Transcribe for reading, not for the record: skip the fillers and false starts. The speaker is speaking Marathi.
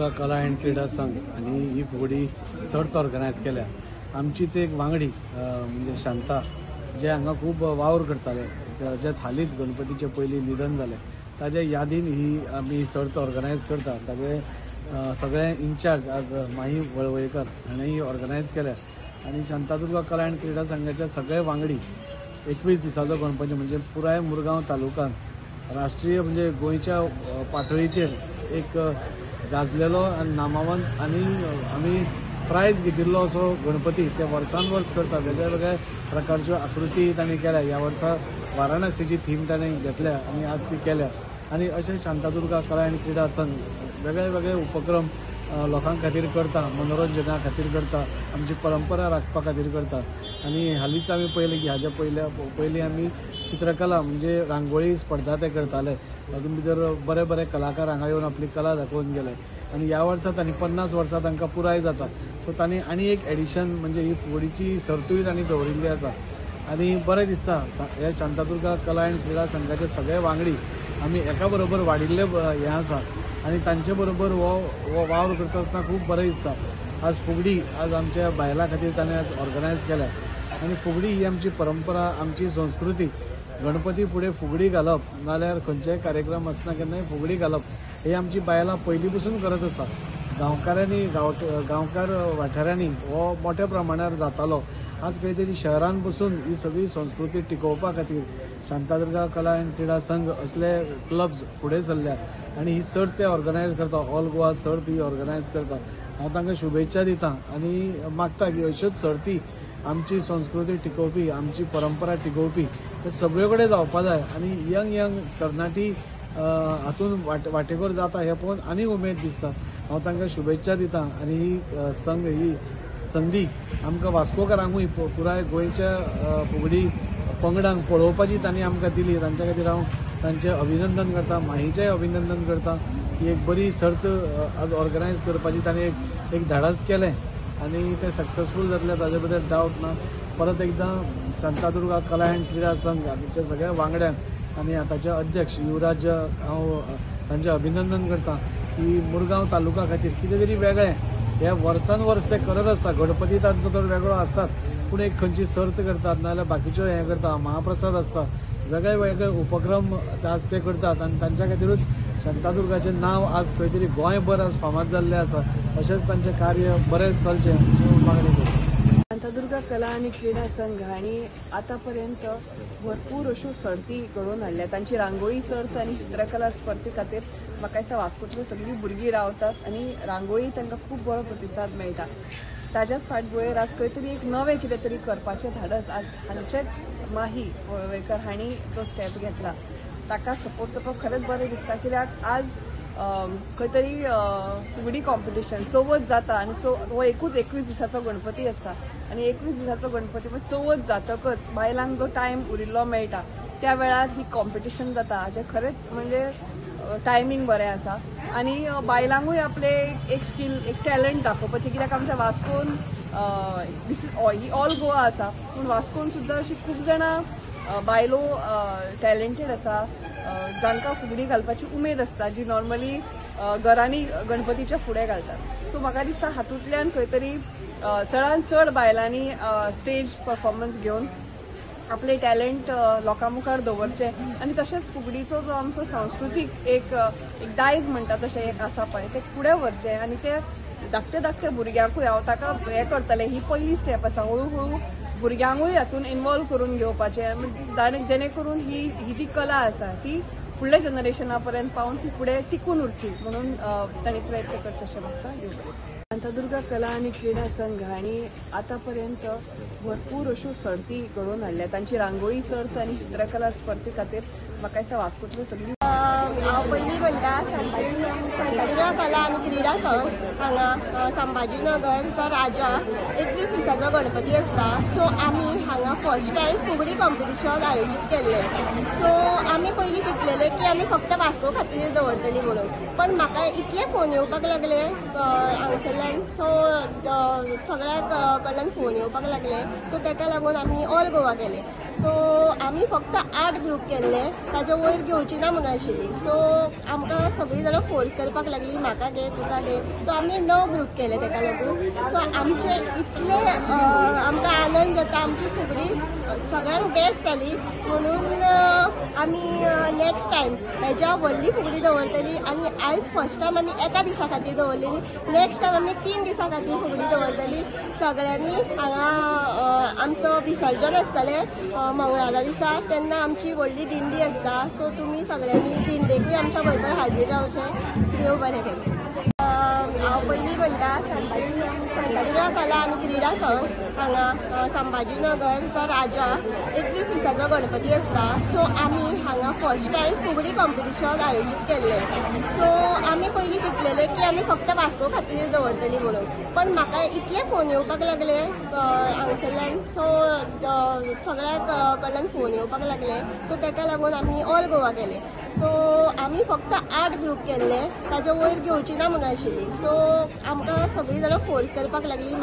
शांतादुर्गा कला अँड क्रीडा संघ आणि ही फुगडी सर्त ऑर्गनायज केल्या। आमचीच एक वांगडी म्हणजे शांता जे हांगा खूप वावर करताले, त्याच्याच हालीच गणपतीचे पयलीं निधन जालें, ताज्या यादीन ही आमी सर्त ऑर्गनायज करता। ताजे सगळे इन्चार्ज आज माही वळवयकर हाणें ऑर्गनायज केल्या आणि शांतादुर्गा कला अँड क्रीडा संघाचे सगळे वांगडी 21 दिसाचो गणपती म्हणजे पुराय मुरगांव तालुक्यात राष्ट्रीय म्हणजे गोयच्या पातळीचेर एक गाजलेलो आणि नामवंत आणि आमी प्रायज घेतिल्लो असो गणपती ते वर्सान वर्स करता। वेगळे वेगळे प्रकारच्यो आकृती तांणी केल्या। ह्या वर्सा वाराणसीची थीम तांणी घेतल्या आणि आज ती केल्या आणि अशें शांतादुर्गा कला अँड क्रीडा संघ वेगळे वेगळे उपक्रम लोकां खातीर करता, मनोरंजना खातीर करता, आमची परंपरा राखपा खातीर करता। आणि हालींच आमी पळयलें की हाज्या पयलीं आमी चित्रकला म्हणजे रांगोळी स्पर्धा ते करताले, तातूंत भितर बरे बरे कलाकार हांगा येवन आपली कला दाखोवन गेले आणि ह्या वर्सा तांणी 50 वर्सां तांकां पुराय जाता, सो तांणी आनी एक एडिशन म्हणजे ही फुगडीची सर्तूय तांणी दवरिल्ली आसा आणि बरें दिसता। हे शांतादुर्गा कला अँड क्रीडा संघाचे सगळे वांगडी आमी एका बरोबर वाडिल्ले हे आसा आणि तांचे बरोबर हो वावर करता आसतना खूब बरें दिसता। आज फुगडी आज आमच्या बायलां खातीर ताणें आज ऑर्गनायज केल्या आणि फुगडी ही आमची परंपरा, आमची संस्कृती। गणपती फुडें फुगडी घालप नाल्यार खंयचेय कार्यक्रम आसतना केन्नाय फुगडी घालप हे आमची बायलां पयलीं पसून करत आसा। गांवकारांनी गांवकार वाठारांनी हो मोठ्या प्रमाणार जातालो। आज खंय तरी शहरान बसून ही सगळी संस्कृती टिकोवपा खातीर शांतादुर्गा कला अँड क्रीडा संघ असले क्लब्स फुडें सरल्या आणि ही सर्त ते ऑर्गनायज करता। ऑल गोवा सर्त ही ऑर्गनायज करता। हांव तांकां शुभेच्छा दिता आणि मागता की अश्योच सर्ती आमची संस्कृती टिकोवपी, आमची परंपरा टिकोवपी हे सगळे कडेन जावपा जाय आणि यंग तरणाटी हातून वांटेकार जाता हे पळोवन आनी उमेद दिसता। हांव तांकां शुभेच्छा दिता आणि ही संघ ही संदी आमकां वास्कोकारांकूय पुराय गोंयच्या फुगडी पंगडांक पळोवपाची तांणी आमकां दिली, तांच्या खातीर हांव तांचें अभिनंदन करता, माहीचेंय अभिनंदन करता की एक बरी सर्त आज ऑर्गनायज करपाची तांणी एक धाडस केलें आणि ते सक्सेसफूल जातले ताजे बद्दल डावट ना। परत एकदां शांतादुर्गा कला अँड क्रीडा संघ आमच्या सगळ्या वांगड्यांक आणि आताचे अध्यक्ष युवराज हांव तांचें अभिनंदन करता की मुरगांव तालुका खातीर कितें तरी वेगळें हे वर्सान वर्स ते करत आसता। गणपती तांचो तर वेगळो आसतात, पूण एक खंयची सर्त करतात नाजाल्यार बाकीच्यो हे करता, महाप्रसाद आसता, वेगळे वेगळे उपक्रम आज ते करतात आणि तांच्या खातीरूच शांतादुर्गाचें नांव आज खंय तरी गोंयभर आज फामाद जाल्लें आसा। अशेंच तांचें कार्य बरें चलचें अशी मागणी करता। शांतादुर्गा कला आणि क्रीडा संघ हांणी आतापर्यंत भरपूर अश्यो सर्ती घडोवन हाडल्या। तांची रांगोळी सर्त आणि चित्रकला स्पर्धे खातीर म्हाका दिसता वास्कोंतली सगळीं भुरगीं रावतात आणि रांगोळी तांकां खूब बरो प्रतिसाद मेळटा। ताच्याच फाटभुंयेर आज खंय तरी एक नवें कितें तरी करपाचें धाडस आज हांचेच माही वळवयकर हांणी जो स्टेप घेतला ताका सपोर्ट करपाक खरेंच बरें दिसता। कित्याक आज खंय तरी फुगडी कॉम्पिटिशन चवथ जाता आणि हो एकूच 21 दिसाचो गणपती आसता आणि 21 दिसाचो गणपती म्हणजे चवथ जातकच बायलांक जो टायम उरिल्लो मेळटा त्या वेळार ही कॉम्पिटिशन जाता। हाचें खरेंच म्हणजे टायमींग बरें आसा आणि बायलांकूय आपले एक स्कील एक टॅलंट दाखोवपाचें। कित्याक आमच्या वास्कोन ही ऑल गोवा आसा पूण वास्कोन सुद्दां अशी खूब जाणां बायलो टॅलंटेड आसा जांकां फुगडी घालपाची उमेद आसता जी नॉर्मली घरांनी गणपतीच्या फुडें घालतात। सो म्हाका दिसता हातूंतल्यान खंय तरी चडांत चड बायलांनी स्टेज परफॉर्मन्स घेवन आपले टॅलंट लोकां मुखार दवरचें आणि तशेंच फुगडीचो जो आमचो सांस्कृतीक एक दायज म्हणटा तशें एक आसा पळय ते फुडें व्हरचें आणि ते धाकटे भुरग्यांकूय हांव ताका हें करतलें। ही पयली स्टेप आसा, हळू भुरग्यांकूय हातून इन्वॉल्व करून घेवपाचें जेणे करून ही जी कला आसा ती फुडल्या जनरेशना पर्यंत पावून ती फुडें टिकून उरची म्हणून तांणी प्रयत्न करचे अशें म्हाका दिसता। शांतादुर्गा कला आणि क्रीडा संघ हांणी आतापर्यंत भरपूर अश्यो सर्ती घडोवन हाडल्या। तांची रांगोळी सर्त आणि चित्रकला स्पर्धे खातीर म्हाका दिसता वास्कोंतली सगळीं हांव पयलीं म्हणटा शांतादुर्गा कला आनी क्रीडा संघ हांगा संभाजीनगरचो राजा 21 दिसाचो गणपती आसता। सो आमी हांगा फर्स्ट टायम फुगडी कॉम्पिटिशन आयोजीत केल्लें। सो आमी पयलीं चिंतलेलें की आमी फक्त वास्को खातीर दवरतलीं म्हणून, पण म्हाका इतले फोन येवपाक लागले हांगसरल्यान, सो सगळ्या कडल्यान फोन येवपाक लागले। सो ताका लागून आमी ऑल गोवा केलें। सो आमी फक्त 8 ग्रूप केल्ले, ताचे वयर घेवची ना म्हणून आशिल्ली। सो आमकां सगळीं जाणां फोर्स करपाक लागली म्हाका घे तुका घे. सो आमी 9 ग्रुप केले ताका लागून. सो आमचे इतले आमकां आनंद जाता. आमची फुगडी सगळ्यांक बेस्ट जाली म्हणून आमी नेक्स्ट टायम हेज्या व्हडली फुगडी दवरतली. आनी आयज फर्स्ट टायम आमी एका दिसा खातीर दवरलेली. नेक्स्ट टायम आमी 3 दिसां खातीर फुगडी दवरतली. सगळ्यांनी हांगा आमचो विसर्जन आसतलें मंगळारा दिसा, तेन्ना आमची व्हडली दिंडी आसता. सो तुमी सगळ्यांनी दिंडेकूय आमच्या बरोबर हाजीर रावचें. देव बरें करूं. हांव पयलीं म्हणटा शांतादुर्गा कला आनी क्रिडा संघ हांगा संभाजीनगरचो राजा 21 दिसाचो गणपती आसता. सो आमी हांगा फर्स्ट टायम फुगडी कॉम्पिटिशन आयोजीत केल्लें. सो आमी पयलीं चिंतलेलें की आमी फक्त वास्को खातीर दवरतली म्हणून, पण म्हाका इतले फोन येवपाक लागले हांगसरल्यान. सो सगळ्या कडल्यान फोन येवपाक लागले. सो ताका लागून आमी ऑल गोवा केले. सो आमी फक्त 8 ग्रुप केल्ले, ताजे वयर घेवची ना म्हणून आशिल्ली. सो आमकां सगळीं जाणां फोर्स करपाक लागली